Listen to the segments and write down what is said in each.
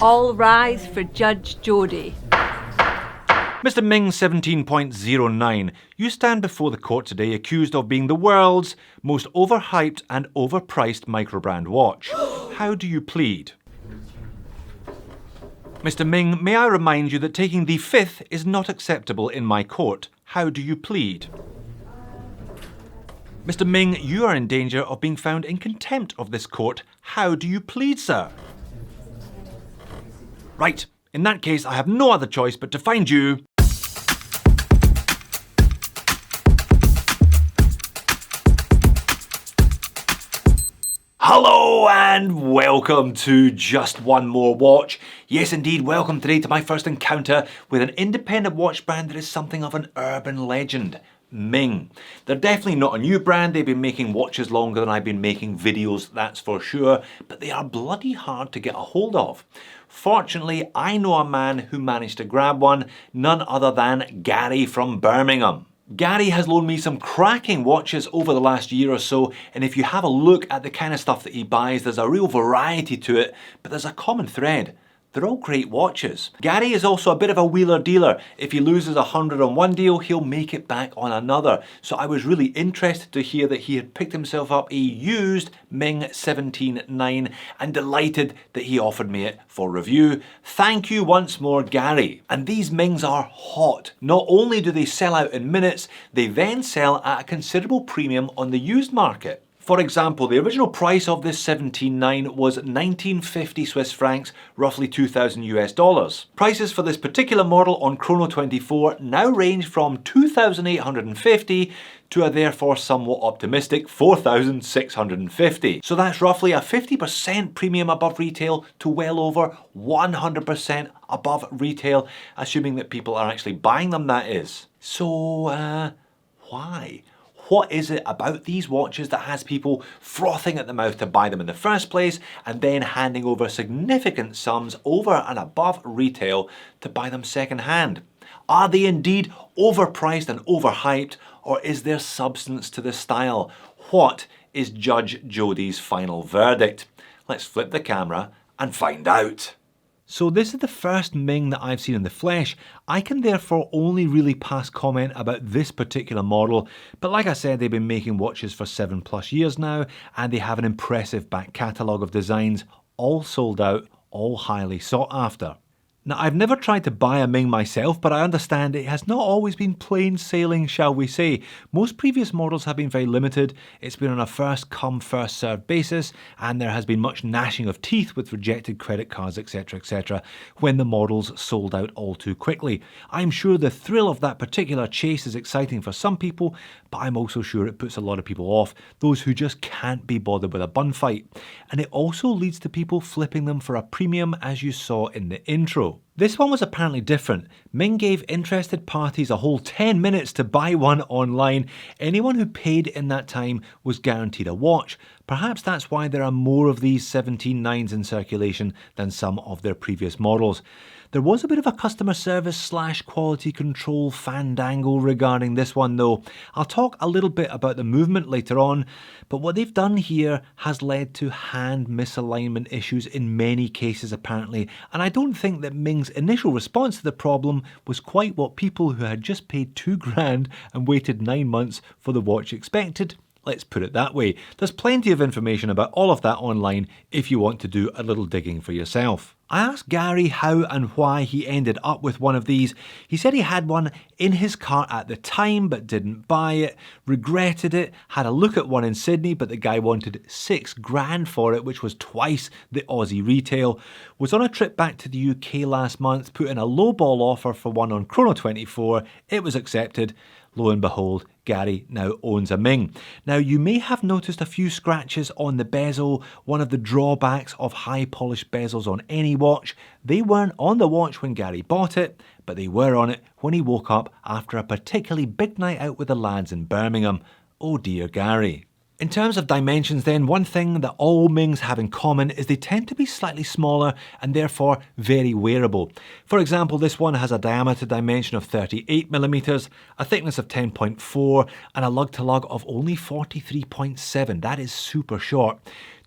All rise for Judge Jody. Mr. Ming 17.09, you stand before the court today accused of being the world's most overhyped and overpriced Microbrand watch. How do you plead? Mr. Ming, may I remind you that taking the fifth is not acceptable in my court. How do you plead? Mr. Ming, you are in danger of being found in contempt of this court. How do you plead, sir? Right, in that case, I have no other choice but to find you. Hello and welcome to Just One More Watch. Yes indeed, welcome today to my first encounter with an independent watch brand that is something of an urban legend. Ming. They're definitely not a new brand, they've been making watches longer than I've been making videos, that's for sure, but they are bloody hard to get a hold of. Fortunately, I know a man who managed to grab one, none other than Gary from Birmingham. Gary has loaned me some cracking watches over the last year or so, and if you have a look at the kind of stuff that he buys, there's a real variety to it, but there's a common thread. They're all great watches. Gary is also a bit of a wheeler dealer. If he loses 100 on one deal, he'll make it back on another. So I was really interested to hear that he had picked himself up a used Ming 17.9 and delighted that he offered me it for review. Thank you once more, Gary. And these Mings are hot. Not only do they sell out in minutes, they then sell at a considerable premium on the used market. For example, the original price of this 17.9 was 1950 Swiss francs, roughly 2,000 US dollars. Prices for this particular model on Chrono24 now range from 2,850 to a therefore somewhat optimistic 4,650. So that's roughly a 50% premium above retail to well over 100% above retail, assuming that people are actually buying them, that is. So, why? What is it about these watches that has people frothing at the mouth to buy them in the first place and then handing over significant sums over and above retail to buy them second hand? Are they indeed overpriced and overhyped, or is there substance to the style? What is Judge Jody's final verdict? Let's flip the camera and find out. So this is the first Ming that I've seen in the flesh. I can therefore only really pass comment about this particular model, but like I said, they've been making watches for 7+ years now, and they have an impressive back catalogue of designs, all sold out, all highly sought after. Now, I've never tried to buy a Ming myself, but I understand it has not always been plain sailing, shall we say. Most previous models have been very limited, it's been on a first come, first served basis, and there has been much gnashing of teeth with rejected credit cards, etc, when the models sold out all too quickly. I'm sure the thrill of that particular chase is exciting for some people, but I'm also sure it puts a lot of people off, those who just can't be bothered with a bun fight. And it also leads to people flipping them for a premium, as you saw in the intro. This one was apparently different. Ming gave interested parties a whole 10 minutes to buy one online. Anyone who paid in that time was guaranteed a watch. Perhaps that's why there are more of these 17.9s in circulation than some of their previous models. There was a bit of a customer service / quality control fandangle regarding this one though. I'll talk a little bit about the movement later on, but what they've done here has led to hand misalignment issues in many cases apparently, and I don't think that Ming's initial response to the problem was quite what people who had just paid $2,000 and waited 9 months for the watch expected. Let's put it that way. There's plenty of information about all of that online if you want to do a little digging for yourself. I asked Gary how and why he ended up with one of these. He said he had one in his cart at the time but didn't buy it, regretted it, had a look at one in Sydney but the guy wanted $6,000 for it, which was twice the Aussie retail, was on a trip back to the UK last month, put in a lowball offer for one on Chrono24, it was accepted. Lo and behold, Gary now owns a Ming. Now you may have noticed a few scratches on the bezel, one of the drawbacks of high polished bezels on any watch. They weren't on the watch when Gary bought it, but they were on it when he woke up after a particularly big night out with the lads in Birmingham. Oh dear Gary. In terms of dimensions then, one thing that all Mings have in common is they tend to be slightly smaller and therefore very wearable. For example, this one has a diameter dimension of 38mm, a thickness of 10.4 and a lug to lug of only 43.7. That is super short.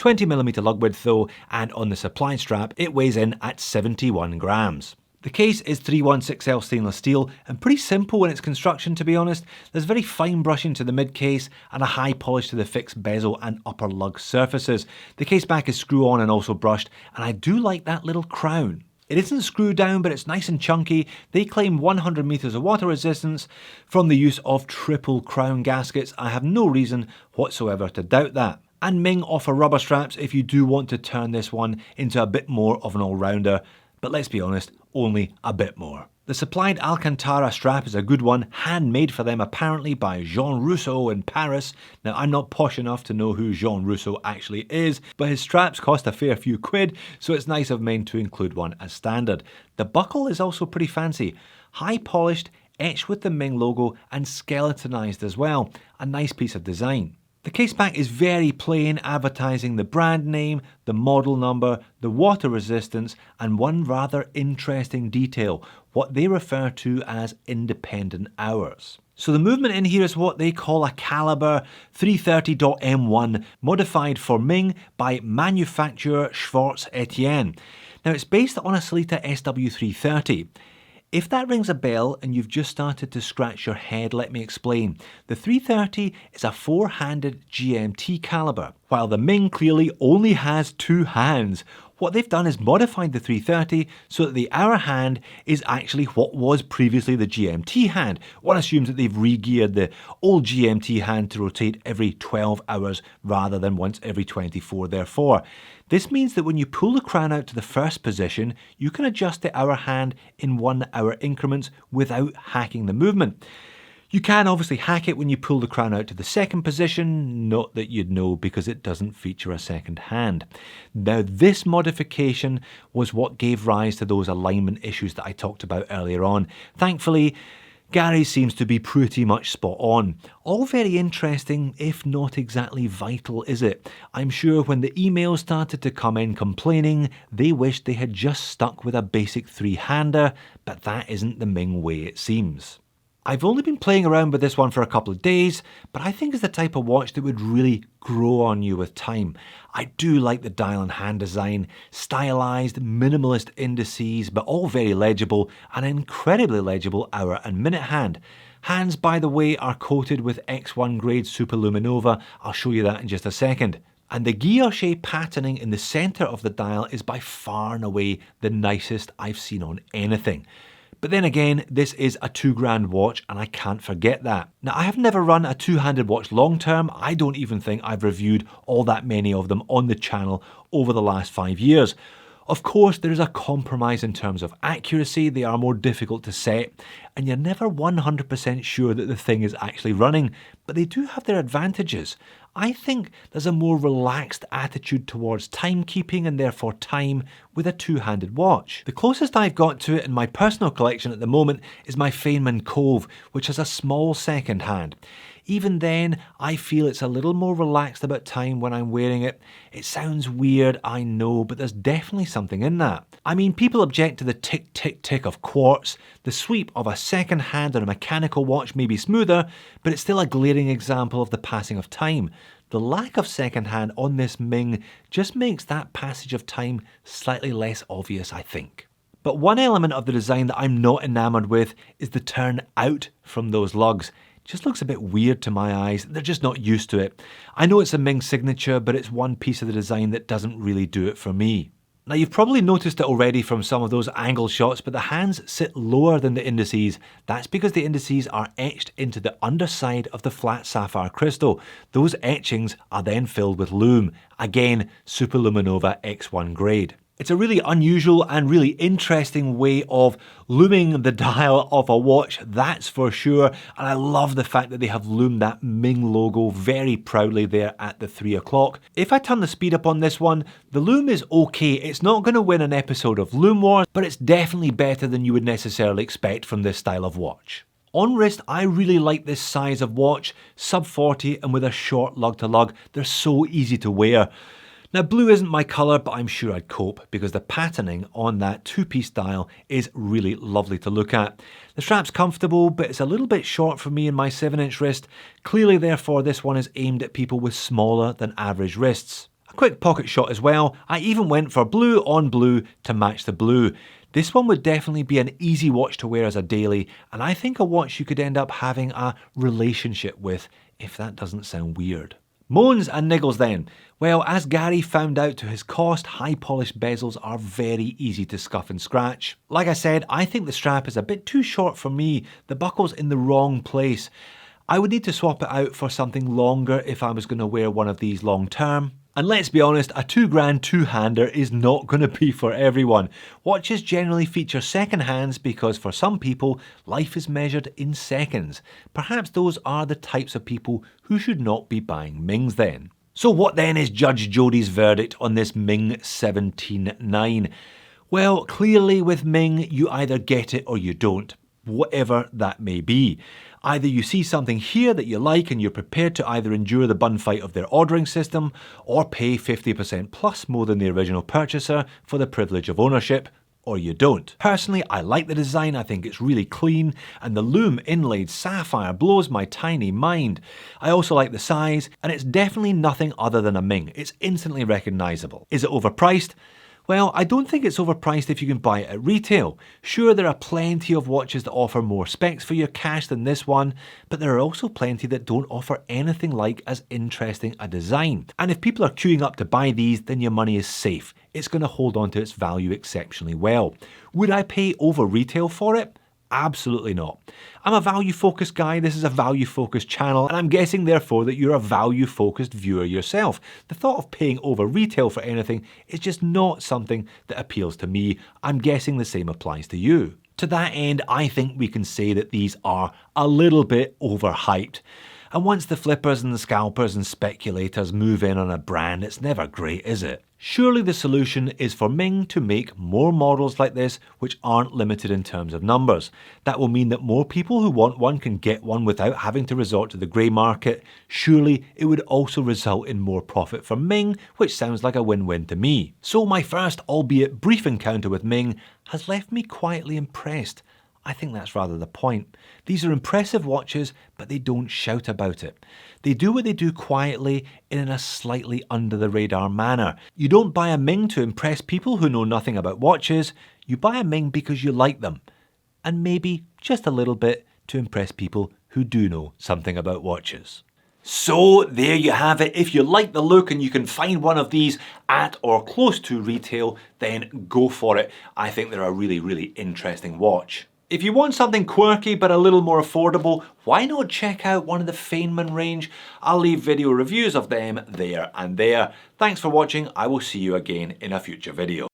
20mm lug width though, and on the supplied strap it weighs in at 71 grams. The case is 316L stainless steel and pretty simple in its construction, to be honest. There's very fine brushing to the mid case and a high polish to the fixed bezel and upper lug surfaces. The case back is screw on and also brushed, and I do like that little crown. It isn't screwed down, but it's nice and chunky. They claim 100 meters of water resistance from the use of triple crown gaskets. I have no reason whatsoever to doubt that. And Ming offer rubber straps if you do want to turn this one into a bit more of an all-rounder. But let's be honest, only a bit more. The supplied Alcantara strap is a good one, handmade for them apparently by Jean Rousseau in Paris. Now, I'm not posh enough to know who Jean Rousseau actually is, but his straps cost a fair few quid, so it's nice of Ming to include one as standard. The buckle is also pretty fancy. High polished, etched with the Ming logo and skeletonized as well. A nice piece of design. The case back is very plain, advertising the brand name, the model number, the water resistance, and one rather interesting detail, what they refer to as independent hours. So the movement in here is what they call a caliber 330.M1, modified for Ming by manufacturer Schwarz Etienne. Now it's based on a Sellita SW330. If that rings a bell and you've just started to scratch your head, let me explain. The 330 is a four-handed GMT caliber, while the Ming clearly only has two hands. What they've done is modified the 330 so that the hour hand is actually what was previously the GMT hand. One assumes that they've re-geared the old GMT hand to rotate every 12 hours rather than once every 24 therefore. This means that when you pull the crown out to the first position, you can adjust the hour hand in 1 hour increments without hacking the movement. You can obviously hack it when you pull the crown out to the second position, not that you'd know because it doesn't feature a second hand. Now this modification was what gave rise to those alignment issues that I talked about earlier on. Thankfully, Gary seems to be pretty much spot on. All very interesting, if not exactly vital, is it? I'm sure when the emails started to come in complaining, they wished they had just stuck with a basic three-hander, but that isn't the Ming way it seems. I've only been playing around with this one for a couple of days, but I think it's the type of watch that would really grow on you with time. I do like the dial and hand design, stylized, minimalist indices, but all very legible, and an incredibly legible hour and minute hand. Hands, by the way, are coated with X1 grade Superluminova. I'll show you that in just a second. And the guilloche patterning in the centre of the dial is by far and away the nicest I've seen on anything. But then again, this is a £2 watch and I can't forget that. Now, I have never run a two-handed watch long term. I don't even think I've reviewed all that many of them on the channel over the last 5 years. Of course, there is a compromise in terms of accuracy. They are more difficult to set and you're never 100% sure that the thing is actually running, but they do have their advantages. I think there's a more relaxed attitude towards timekeeping and therefore time with a two-handed watch. The closest I've got to it in my personal collection at the moment is my Feynman Cove, which has a small second hand. Even then, I feel it's a little more relaxed about time when I'm wearing it. It sounds weird, I know, but there's definitely something in that. I mean, people object to the tick, tick, tick of quartz. The sweep of a second hand on a mechanical watch may be smoother, but it's still a glaring example of the passing of time. The lack of second hand on this Ming just makes that passage of time slightly less obvious, I think. But one element of the design that I'm not enamored with is the turn out from those lugs. Just looks a bit weird to my eyes. They're just not used to it. I know it's a Ming signature, but it's one piece of the design that doesn't really do it for me. Now, you've probably noticed it already from some of those angle shots, but the hands sit lower than the indices. That's because the indices are etched into the underside of the flat sapphire crystal. Those etchings are then filled with lume. Again, Superluminova X1 grade. It's a really unusual and really interesting way of looming the dial of a watch, that's for sure. And I love the fact that they have loomed that Ming logo very proudly there at the 3 o'clock. If I turn the speed up on this one, the loom is okay. It's not going to win an episode of Loom Wars, but it's definitely better than you would necessarily expect from this style of watch. On wrist, I really like this size of watch, sub 40 and with a short lug to lug. They're so easy to wear. Now, blue isn't my colour, but I'm sure I'd cope because the patterning on that two-piece dial is really lovely to look at. The strap's comfortable, but it's a little bit short for me in my 7-inch wrist. Clearly, therefore, this one is aimed at people with smaller than average wrists. A quick pocket shot as well. I even went for blue on blue to match the blue. This one would definitely be an easy watch to wear as a daily, and I think a watch you could end up having a relationship with, if that doesn't sound weird. Moans and niggles then. Well, as Gary found out to his cost, high polished bezels are very easy to scuff and scratch. Like I said, I think the strap is a bit too short for me. The buckle's in the wrong place. I would need to swap it out for something longer if I was going to wear one of these long term. And let's be honest, a £2 two-hander is not going to be for everyone. Watches generally feature second hands because for some people, life is measured in seconds. Perhaps those are the types of people who should not be buying Mings then. So what then is Judge Jody's verdict on this Ming 17-9? Well, clearly with Ming, you either get it or you don't, whatever that may be. Either you see something here that you like and you're prepared to either endure the bun fight of their ordering system or pay 50% plus more than the original purchaser for the privilege of ownership, or you don't. Personally, I like the design, I think it's really clean, and the lume inlaid sapphire blows my tiny mind. I also like the size, and it's definitely nothing other than a Ming. It's instantly recognisable. Is it overpriced? Well, I don't think it's overpriced if you can buy it at retail. Sure, there are plenty of watches that offer more specs for your cash than this one, but there are also plenty that don't offer anything like as interesting a design. And if people are queuing up to buy these, then your money is safe. It's going to hold on to its value exceptionally well. Would I pay over retail for it? Absolutely not. I'm a value-focused guy, this is a value-focused channel, and I'm guessing therefore that you're a value-focused viewer yourself. The thought of paying over retail for anything is just not something that appeals to me. I'm guessing the same applies to you. To that end, I think we can say that these are a little bit overhyped. And once the flippers and the scalpers and speculators move in on a brand, it's never great, is it? Surely the solution is for Ming to make more models like this which aren't limited in terms of numbers. That will mean that more people who want one can get one without having to resort to the grey market. Surely it would also result in more profit for Ming, which sounds like a win-win to me. So my first, albeit brief encounter with Ming has left me quietly impressed. I think that's rather the point. These are impressive watches, but they don't shout about it. They do what they do quietly in a slightly under the radar manner. You don't buy a Ming to impress people who know nothing about watches. You buy a Ming because you like them. And maybe just a little bit to impress people who do know something about watches. So there you have it. If you like the look and you can find one of these at or close to retail, then go for it. I think they're a really, really interesting watch. If you want something quirky but a little more affordable, why not check out one of the Feynman range? I'll leave video reviews of them there and there. Thanks for watching. I will see you again in a future video.